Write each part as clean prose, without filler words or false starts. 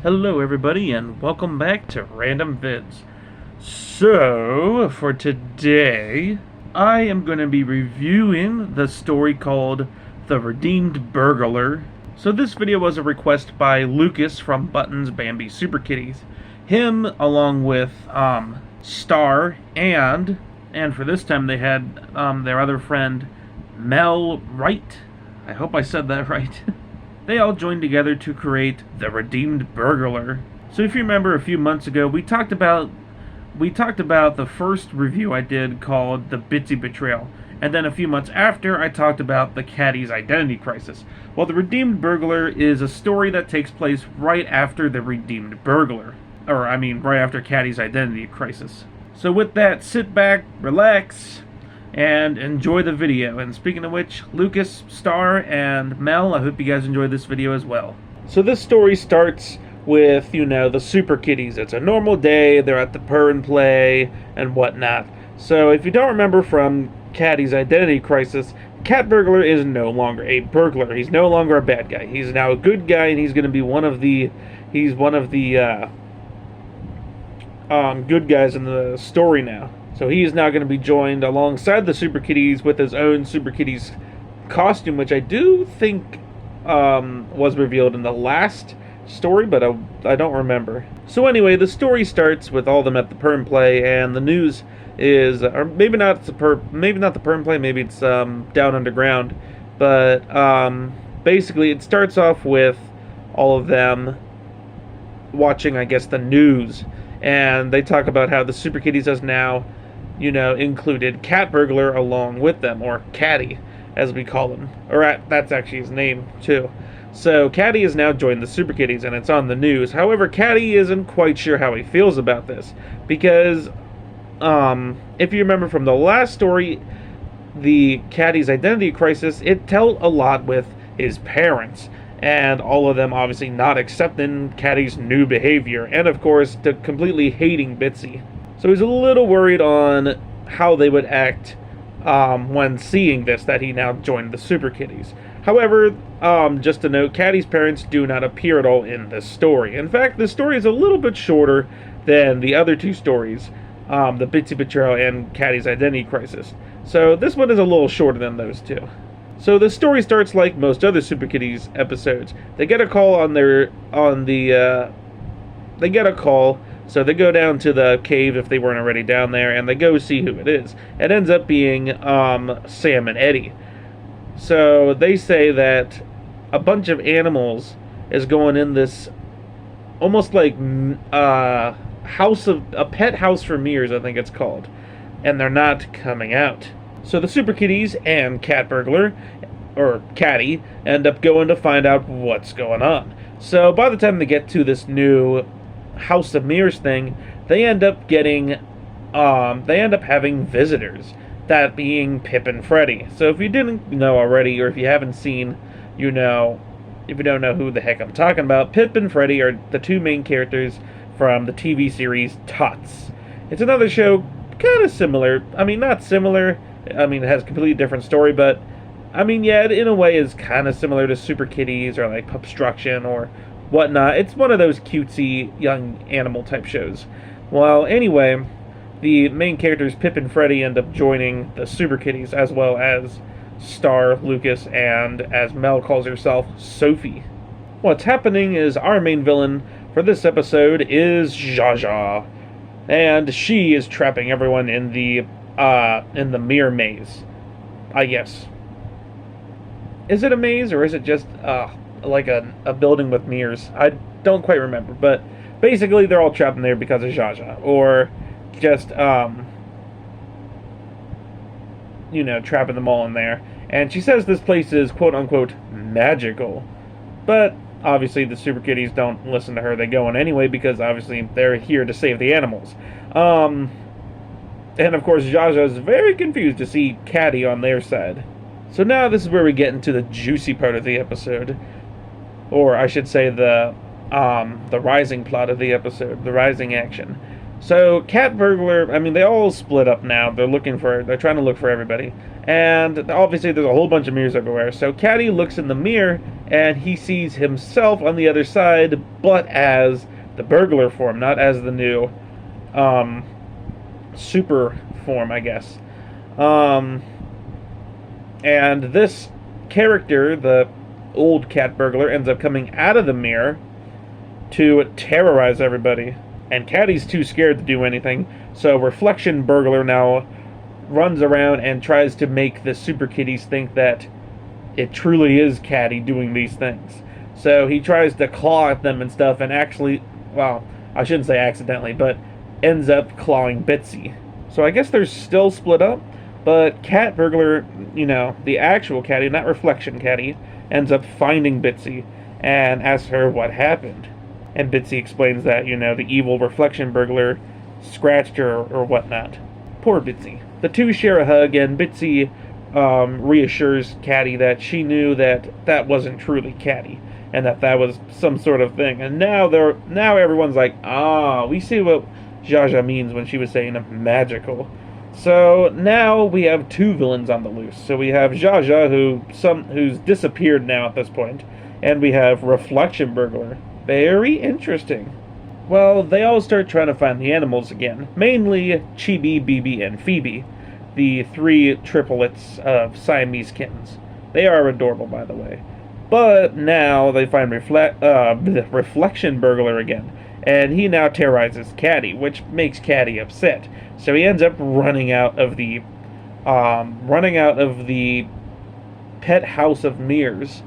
Hello everybody and welcome back to Random Vids. So, for today, I am going to be reviewing the story called The Redeemed Burglar. So this video was a request by Lucas from Buttons Bambi Super Kitties. Him along with Star and for this time they had their other friend Mel Wright. I hope I said that right. They all joined together to create The Redeemed Burglar. So if you remember a few months ago, we talked about the first review I did called The Bitsy Betrayal. And then a few months after, I talked about the Caddy's identity crisis. Well, The Redeemed Burglar is a story that takes place right after The Redeemed Burglar. Right after Caddy's identity crisis. So with that, sit back, relax, and enjoy the video. And speaking of which, Lucas, Star, and Mel, I hope you guys enjoy this video as well. So this story starts with, the Super Kitties. It's a normal day, they're at the purr and play, and whatnot. So if you don't remember from Caddy's identity crisis, Cat Burglar is no longer a burglar. He's no longer a bad guy. He's now a good guy, and he's going to be one of the good guys in the story now. So he is now going to be joined alongside the Super Kitties with his own Super Kitties costume, which I do think was revealed in the last story, but I don't remember. So anyway, the story starts with all of them at the Perm Play, and the news is, or maybe not the Perm Play, maybe it's down underground, but basically it starts off with all of them watching, I guess, the news, and they talk about how the Super Kitties has now included Cat Burglar along with them, or Caddy, as we call him. That's actually his name, too. So, Caddy has now joined the Super Kitties, and it's on the news. However, Caddy isn't quite sure how he feels about this, because, if you remember from the last story, the Caddy's identity crisis, it dealt a lot with his parents, and all of them obviously not accepting Caddy's new behavior, and of course, completely hating Bitsy. So he's a little worried on how they would act when seeing this, that he now joined the Super Kitties. However, just to note, Caddy's parents do not appear at all in this story. In fact, this story is a little bit shorter than the other two stories, the Bitsy Betrayal and Caddy's Identity Crisis. So this one is a little shorter than those two. So the story starts like most other Super Kitties episodes. They get a call so they go down to the cave if they weren't already down there, and they go see who it is. It ends up being Sam and Eddie. So they say that a bunch of animals is going in this almost like a pet house for mirrors, I think it's called, and they're not coming out. So the Super Kitties and Cat Burglar, or Caddy, end up going to find out what's going on. So by the time they get to this new House of Mirrors thing, they end up having visitors, that being Pip and Freddy. So if you didn't know already, or if you haven't seen, if you don't know who the heck I'm talking about, Pip and Freddy are the two main characters from the TV series Tots. It's another show kind of similar. Not similar, it has a completely different story, but yeah, in a way is kind of similar to Super Kitties or like Pupstruction or whatnot. It's one of those cutesy young animal type shows. Well, anyway, the main characters Pip and Freddy end up joining the Super Kitties, as well as Star, Lucas, and, as Mel calls herself, Sophie. What's happening is our main villain for this episode is Jaja, and she is trapping everyone in the mirror maze, I guess. Is it a maze, or is it just like a building with mirrors? I don't quite remember, but basically they're all trapped in there because of Jaja, or just trapping them all in there. And she says this place is quote unquote magical, but obviously the Super Kitties don't listen to her. They go in anyway because obviously they're here to save the animals. And of course Jaja is very confused to see Caddy on their side. So now this is where we get into the juicy part of the episode. Or I should say the rising plot of the episode, the rising action. So Cat Burglar, they all split up now. They're trying to look for everybody. And obviously there's a whole bunch of mirrors everywhere. So Caddy looks in the mirror, and he sees himself on the other side, but as the burglar form, not as the new super form, I guess. And this character, the old cat burglar, ends up coming out of the mirror to terrorize everybody. And Caddy's too scared to do anything, so Reflection Burglar now runs around and tries to make the Super Kitties think that it truly is Caddy doing these things. So he tries to claw at them and stuff, and actually, well, I shouldn't say accidentally, but ends up clawing Bitsy. So I guess they're still split up, but Cat Burglar, the actual Caddy, not Reflection Caddy, ends up finding Bitsy and asks her what happened. And Bitsy explains that, the evil Reflection Burglar scratched her or whatnot. Poor Bitsy. The two share a hug, and Bitsy reassures Caddy that she knew that wasn't truly Caddy, and that was some sort of thing. And now everyone's like, we see what Jaja means when she was saying magical. So now we have two villains on the loose. So we have Jaja, who's disappeared now at this point, and we have Reflection Burglar. Very interesting. Well, they all start trying to find the animals again, mainly Chibi, Bibi, and Phoebe, the three triplets of Siamese kittens. They are adorable, by the way. But now they find Reflection Burglar again, and he now terrorizes Caddy, which makes Caddy upset. So he ends up running out of the pet house of mirrors.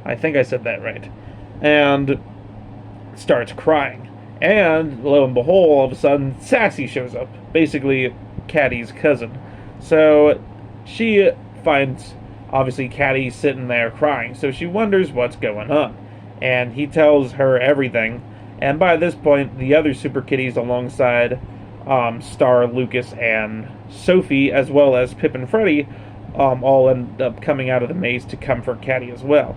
I think I said that right. And starts crying. And lo and behold, all of a sudden, Sassy shows up. Basically, Caddy's cousin. So she finds, obviously, Caddy sitting there crying. So she wonders what's going on. And he tells her everything. And by this point, the other Super Kitties alongside Star, Lucas, and Sophie, as well as Pip and Freddy, all end up coming out of the maze to comfort Caddy as well.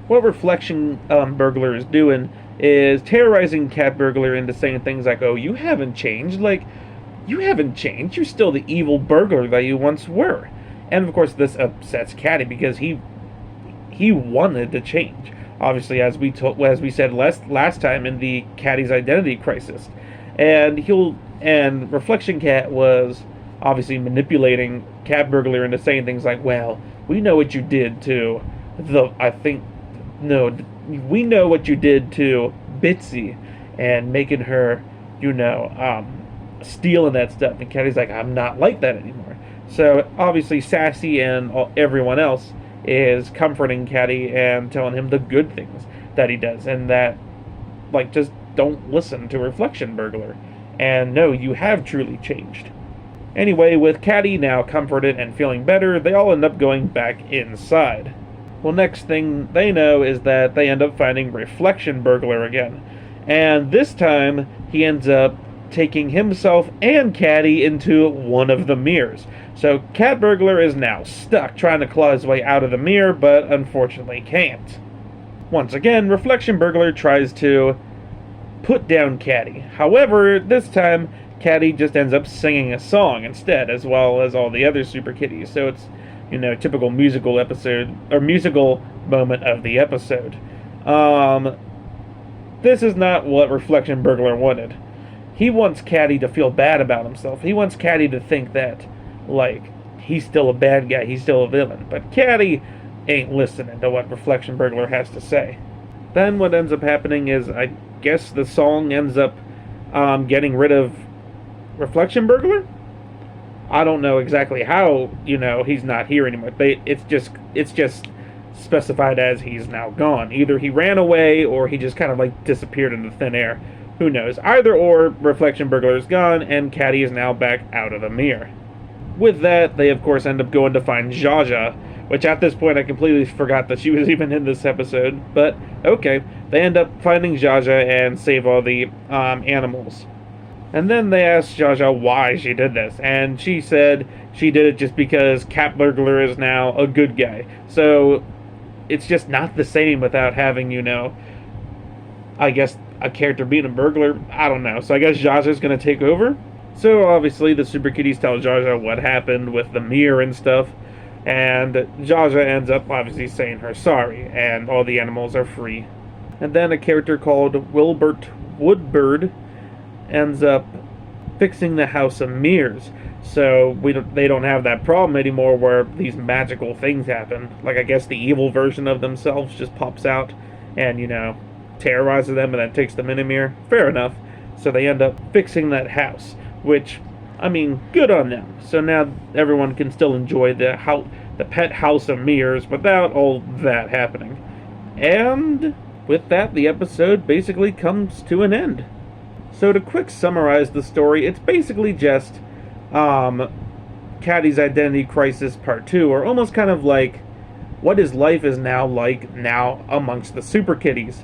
What Reflection Burglar is doing is terrorizing Cat Burglar into saying things like, "Oh, you haven't changed. You haven't changed. You're still the evil burglar that you once were." And of course, this upsets Caddy because he wanted to change. Obviously, as we said last time in the Caddy's identity crisis, and Reflection Cat was obviously manipulating Cat Burglar into saying things like, "Well, we know what you did to we know what you did to Bitsy," and making her, stealing that stuff. And Caddy's like, "I'm not like that anymore." So obviously Sassy and everyone else is comforting Caddy and telling him the good things that he does, and that, just don't listen to Reflection Burglar. And no, you have truly changed. Anyway, with Caddy now comforted and feeling better, they all end up going back inside. Well, next thing they know is that they end up finding Reflection Burglar again. And this time, he ends up taking himself and Caddy into one of the mirrors. So Cat Burglar is now stuck trying to claw his way out of the mirror, but unfortunately can't. Once again, Reflection Burglar tries to put down Caddy. However, this time, Caddy just ends up singing a song instead, as well as all the other Super Kitties. So it's, typical musical episode, or musical moment of the episode. This is not what Reflection Burglar wanted. He wants Caddy to feel bad about himself. He wants Caddy to think that, he's still a bad guy, he's still a villain. But Caddy ain't listening to what Reflection Burglar has to say. Then what ends up happening is, I guess the song ends up getting rid of Reflection Burglar? I don't know exactly how, he's not here anymore. It's just specified as he's now gone. Either he ran away or he just kind of disappeared into thin air. Who knows? Either or, Reflection Burglar is gone and Caddy is now back out of the mirror. With that, they of course end up going to find Jaja, which at this point I completely forgot that she was even in this episode. But okay, they end up finding Jaja and save all the animals. And then they asked Jaja why she did this, and she said she did it just because Cat Burglar is now a good guy. So it's just not the same without having, I guess, a character being a burglar. I don't know. So I guess Jaja's going to take over. So obviously the Super Kitties tell Zsa Zsa what happened with the mirror and stuff, and Zsa Zsa ends up obviously saying her sorry, and all the animals are free. And then a character called Wilbert Woodbird ends up fixing the House of Mirrors. So they don't have that problem anymore where these magical things happen. Like, I guess the evil version of themselves just pops out and, terrorizes them and then takes them in a mirror. Fair enough. So they end up fixing that house, which, I mean, good on them. So now everyone can still enjoy the pet House of Mirrors without all that happening. And with that, the episode basically comes to an end. So to quick summarize the story, it's basically just Caddy's Identity Crisis Part 2, or almost kind of like what his life is now like now amongst the Super Kitties.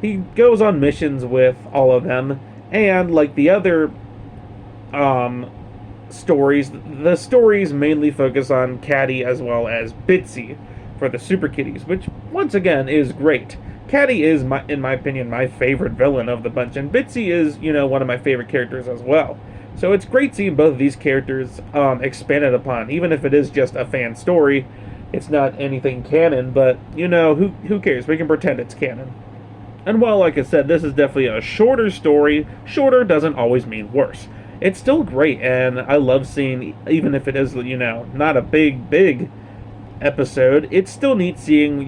He goes on missions with all of them, and like the other stories, the stories mainly focus on Caddy as well as Bitsy for the Super Kitties, which once again is great. Caddy is, in my opinion, my favorite villain of the bunch, and Bitsy is, one of my favorite characters as well. So it's great seeing both of these characters expanded upon, even if it is just a fan story. It's not anything canon, but, who cares? We can pretend it's canon. And while, like I said, this is definitely a shorter story, shorter doesn't always mean worse. It's still great, and I love seeing, even if it is, not a big episode, it's still neat seeing,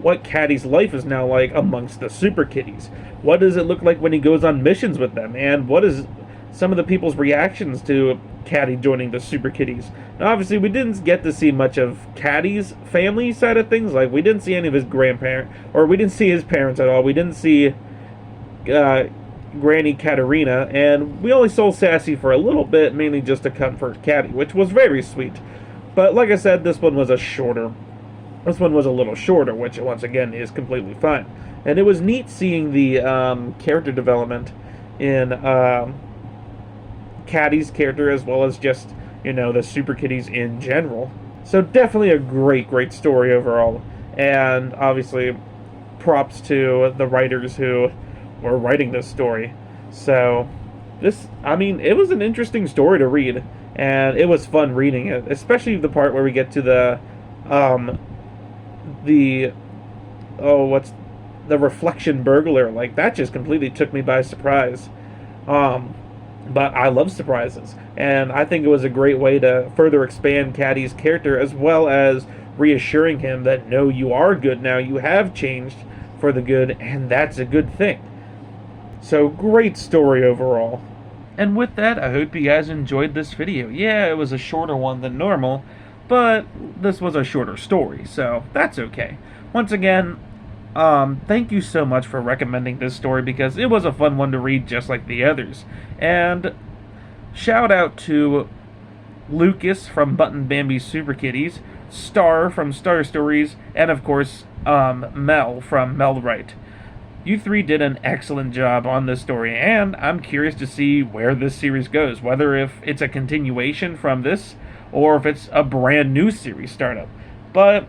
what Caddy's life is now like amongst the Super Kitties. What does it look like when he goes on missions with them? And what is some of the people's reactions to Caddy joining the Super Kitties? Now, obviously, we didn't get to see much of Caddy's family side of things. Like, we didn't see any of his grandparents, or we didn't see his parents at all. We didn't see Granny Katerina, and we only saw Sassy for a little bit, mainly just to comfort Caddy, which was very sweet. But like I said, this one was a little shorter, which once again is completely fine. And it was neat seeing the character development in Caddy's character, as well as just, the Super Kitties in general. So definitely a great story overall. And obviously, props to the writers who were writing this story. So, it was an interesting story to read. And it was fun reading it, especially the part where we get to the reflection burglar. Like, that just completely took me by surprise. But I love surprises, and I think it was a great way to further expand Caddy's character, as well as reassuring him that, no, you are good now, you have changed for the good, and that's a good thing. So, great story overall. And with that, I hope you guys enjoyed this video. Yeah, it was a shorter one than normal, but this was a shorter story, so that's okay. Once again, thank you so much for recommending this story, because it was a fun one to read just like the others. And shout out to Lucas from Button Bambi's Super Kitties, Star from Star Stories, and of course, Mel from Melwright. You three did an excellent job on this story, and I'm curious to see where this series goes, whether if it's a continuation from this, or if it's a brand new series startup. But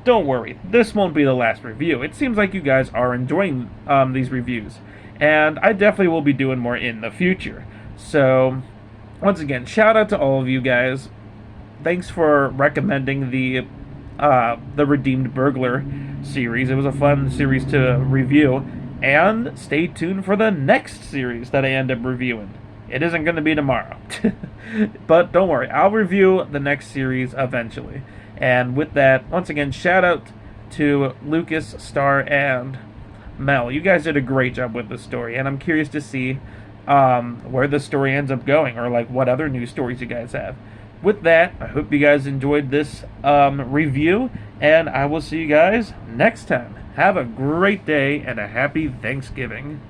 don't worry, this won't be the last review. It seems like you guys are enjoying these reviews, and I definitely will be doing more in the future. So, once again, shout out to all of you guys. Thanks for recommending the Redeemed Burglar series. It was a fun series to review, and stay tuned for the next series that I end up reviewing. It isn't going to be tomorrow, but don't worry, I'll review the next series eventually. And with that, once again, shout out to Lucas, Star, and Mel. You guys did a great job with the story, and I'm curious to see where the story ends up going, or like what other new stories you guys have. With that, I hope you guys enjoyed this review, and I will see you guys next time. Have a great day and a happy Thanksgiving.